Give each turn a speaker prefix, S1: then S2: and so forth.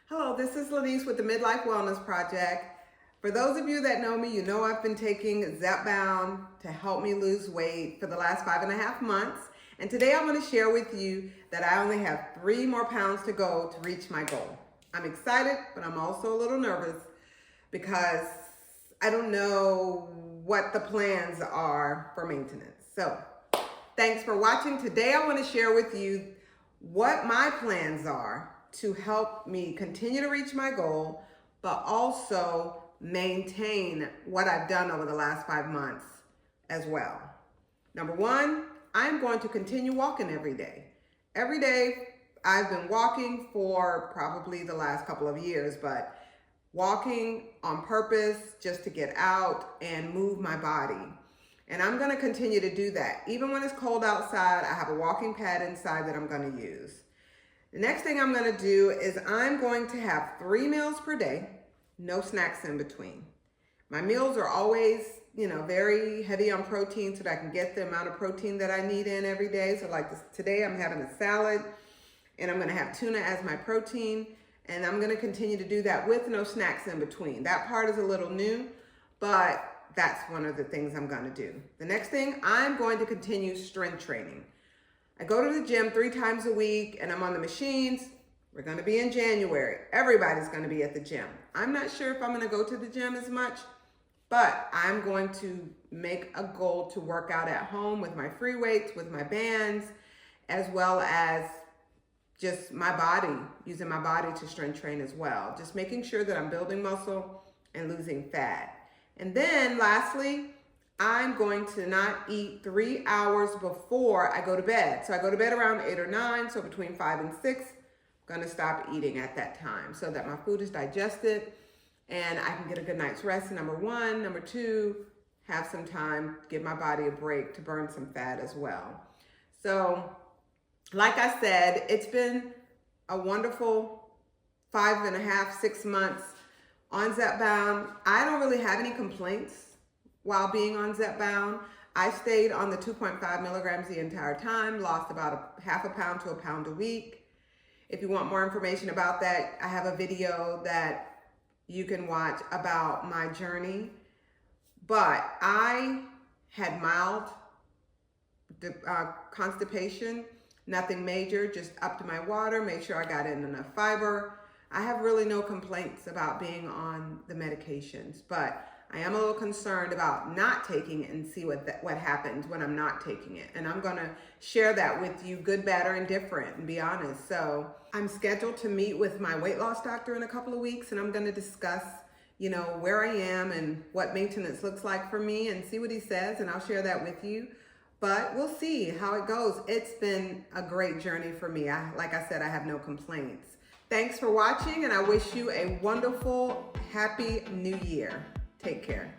S1: Hello, this is Lenise with the Midlife Wellness Project. For those of you that know me, you know I've been taking Zepbound to help me lose weight for the last 5.5 months. And today I'm going to share with you that I only have 3 more pounds to go to reach my goal. I'm excited, but I'm also a little nervous because I don't know what the plans are for maintenance. So thanks for watching. Today I want to share with you what my plans are to help me continue to reach my goal, but also maintain what I've done over the last 5 months as well. Number one, I'm going to continue walking every day. Every day I've been walking for probably the last couple of years, but walking on purpose just to get out and move my body. And I'm going to continue to do that. Even when it's cold outside, I have a walking pad inside that I'm going to use. The next thing I'm going to do is I'm going to have 3 meals per day, no snacks in between. My meals are always, very heavy on protein so that I can get the amount of protein that I need in every day. So like today I'm having a salad and I'm going to have tuna as my protein. And I'm going to continue to do that with no snacks in between. That part is a little new, but that's one of the things I'm going to do. The next thing, I'm going to continue strength training. I go to the gym 3 times a week and I'm on the machines. We're going to be in January. Everybody's going to be at the gym. I'm not sure if I'm going to go to the gym as much, but I'm going to make a goal to work out at home with my free weights, with my bands, as well as just my body, using my body to strength train as well. Just making sure that I'm building muscle and losing fat. And then lastly, I'm going to not eat 3 hours before I go to bed. So I go to bed around 8 or 9, so between 5 and 6, I'm gonna stop eating at that time so that my food is digested and I can get a good night's rest, number one. Number two, have some time, give my body a break to burn some fat as well. So, like I said, it's been a wonderful 5.5, 6 months on Zepbound. I don't really have any complaints while being on Zepbound. I stayed on the 2.5 milligrams the entire time, lost about a half a pound to a pound a week. If you want more information about that, I have a video that you can watch about my journey. But I had mild constipation, nothing major, just upped my water, made sure I got in enough fiber. I have really no complaints about being on the medications, but I am a little concerned about not taking it and see what happens when I'm not taking it. And I'm gonna share that with you, good, bad, or indifferent, and be honest. So I'm scheduled to meet with my weight loss doctor in a couple of weeks, and I'm gonna discuss, where I am and what maintenance looks like for me and see what he says, and I'll share that with you. But we'll see how it goes. It's been a great journey for me. Like I said, I have no complaints. Thanks for watching, and I wish you a wonderful, happy new year. Take care.